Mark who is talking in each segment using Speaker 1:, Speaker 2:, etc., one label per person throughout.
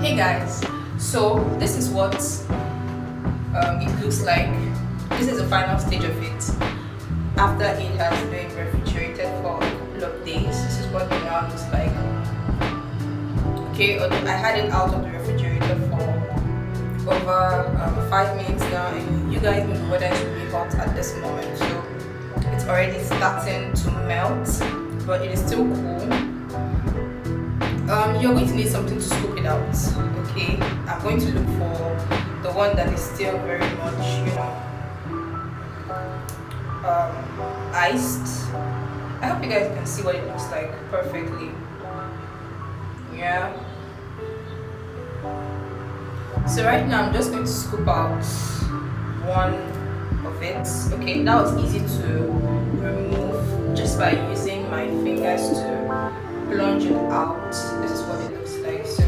Speaker 1: Hey guys, so this is what it looks like. This is the final stage of it. After it has been refrigerated for a couple of days, this is what it now looks like. Okay, I had it out of the refrigerator for over 5 minutes now, and you guys know the weather is really hot at this moment, so it's already starting to melt, but it is still cool. You're going to need something to scoop it out. Okay, I'm going to look for the one that is still very much, iced. I hope you guys can see what it looks like perfectly. Yeah. So right now I'm just going to scoop out one of it. Okay, that was easy to remove just by using my fingers to plunge it out. This is what it looks like. So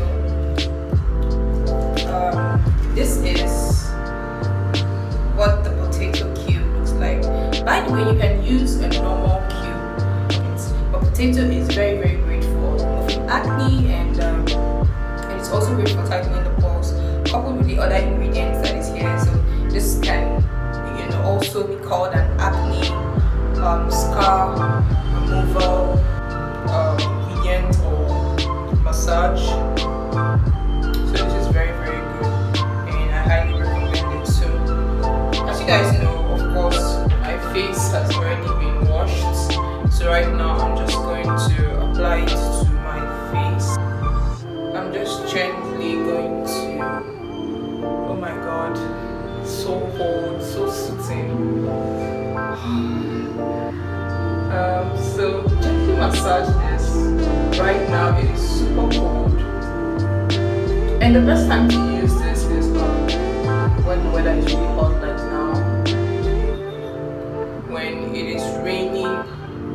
Speaker 1: this is what the potato cube looks like. By the way, you can use a normal cube, but potato is very great for removing acne, and it's also great for tightening the pores, coupled with the other ingredients that is here. So this can also be called an acne scar removal ingredient or massage. So this is very good, and I highly recommend it. So as you guys know, of course, my face has already been washed, so right now I'm just going to apply it to my face. I'm just gently going to, oh my god, so cold, so soothing. So gently massage this. Right now it is super cold, and the best time to use this is when the weather is really hot, like now, when it is raining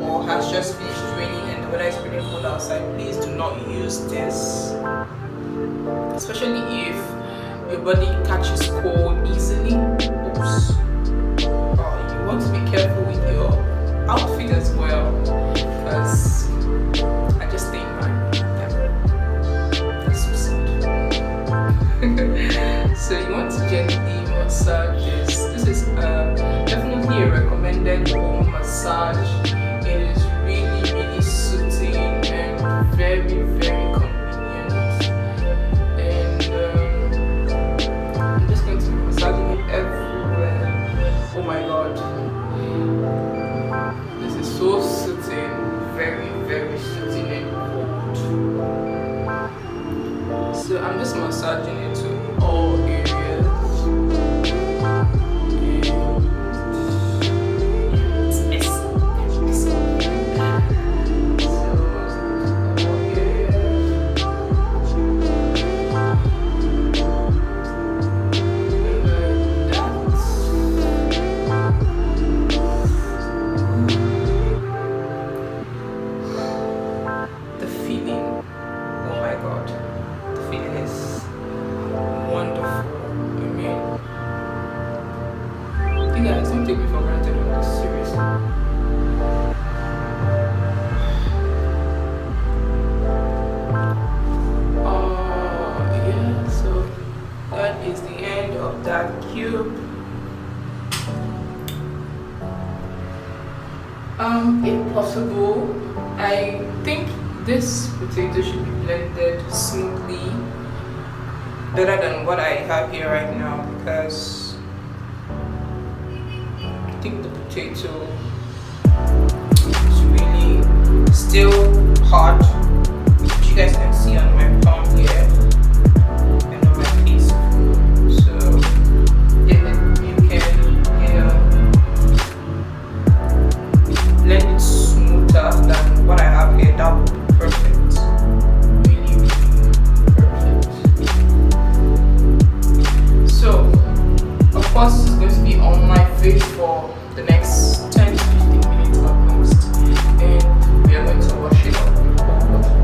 Speaker 1: or has just finished raining and the weather is pretty cold outside. Please do not use this, especially if your body catches cold easily. Oops. You want to be careful with your outfit as well, because I just think, that's so sad. So you want to gently massage this. This is definitely a recommended home massage. It is really soothing and very convenient, and I'm just going to be massaging it everywhere. Oh my god, this is so soothing, very soothing and cold. So I'm just massaging it to all areas. It's messy. You guys don't take me for granted on this, seriously. Yeah, so that is the end of that cube. If possible, I think this potato should be blended smoothly, better than what I have here right now, because I think the potato is really still hard, which you guys can see on my palm here and on my face. So if you can blend it smoother than what I have here, that would be perfect. Really perfect. So of course it's going to be on my face for the next 10 to 15 minutes at most, and we are going to wash it up with cold water.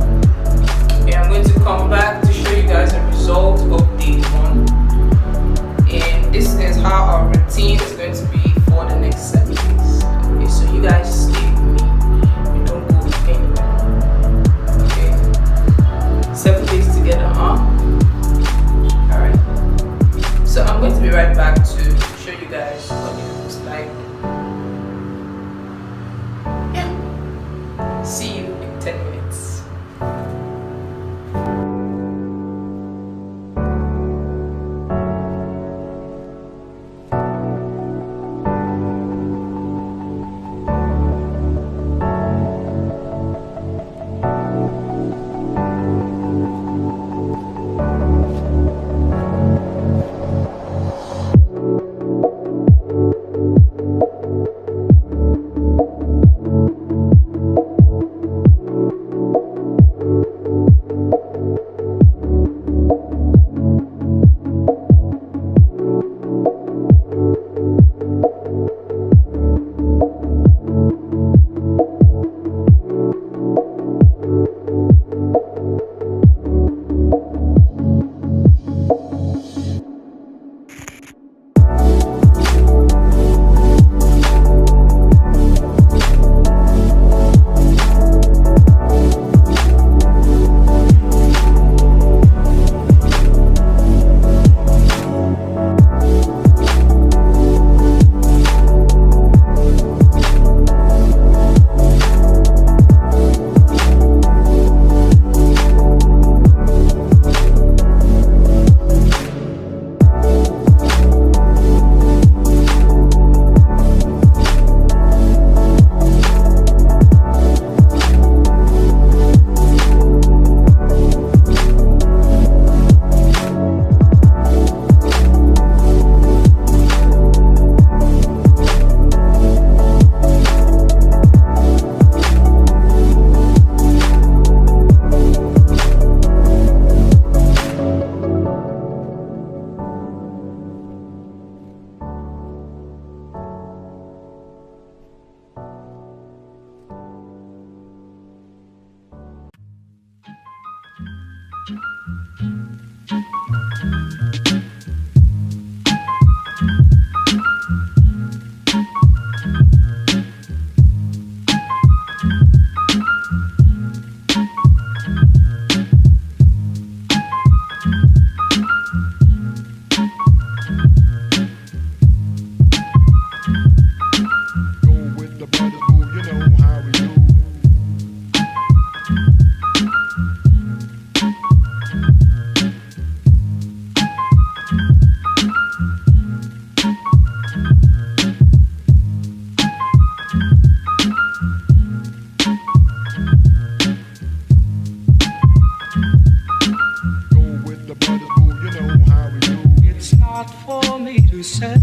Speaker 2: say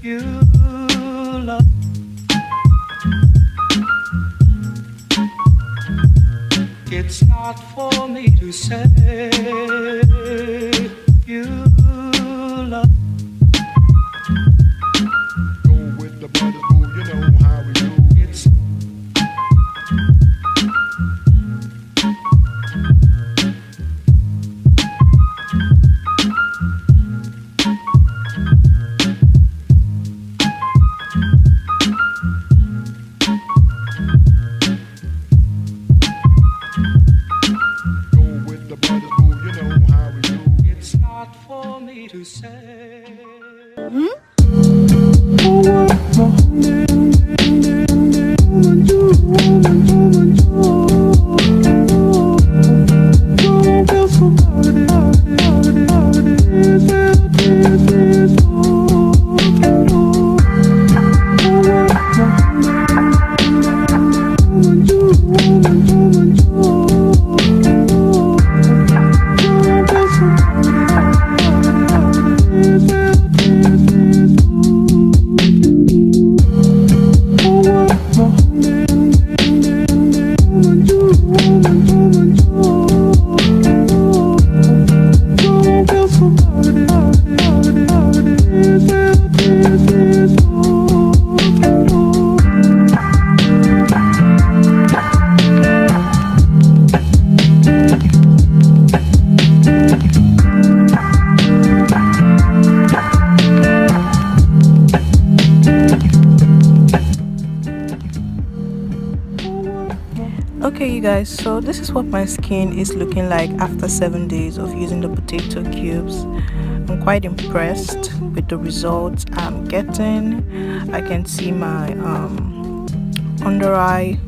Speaker 2: you love. It's not for me to say you love. Go with the brothers, boo, you know how we do. It's to say.
Speaker 1: Okay, you guys, so this is what my skin is looking like after 7 days of using the potato cubes. I'm quite impressed with the results I'm getting. I can see my under eye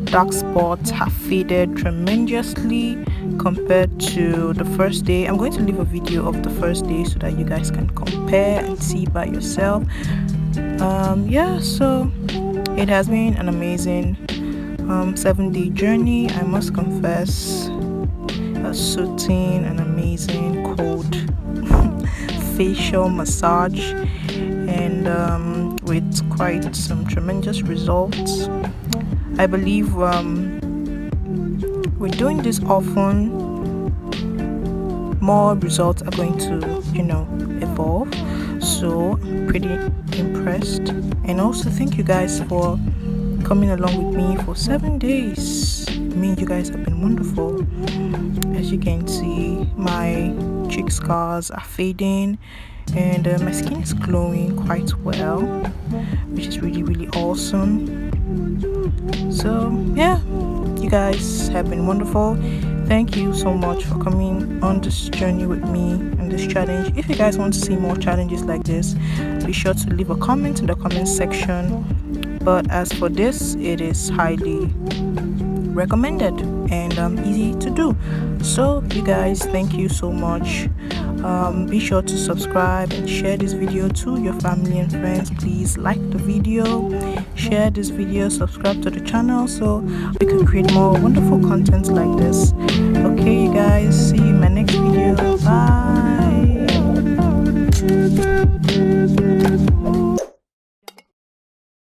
Speaker 1: dark spots have faded tremendously compared to the first day. I'm going to leave a video of the first day so that you guys can compare and see by yourself. Yeah, so it has been an amazing 7-day journey. I must confess, a soothing and amazing cold facial massage, and with quite some tremendous results. I believe we're doing this often, more results are going to evolve. So pretty impressed, and also thank you guys for coming along with me for 7 days. I mean, you guys have been wonderful. As you can see, my cheek scars are fading, and my skin is glowing quite well, which is really awesome. So yeah, you guys have been wonderful. Thank you so much for coming on this journey with me and this challenge. If you guys want to see more challenges like this, be sure to leave a comment in the comment section. But as for this, it is highly recommended and easy to do. So you guys, thank you so much. Be sure to subscribe and share this video to your family and friends. Please like the video, share this video, subscribe to the channel so we can create more wonderful content like this.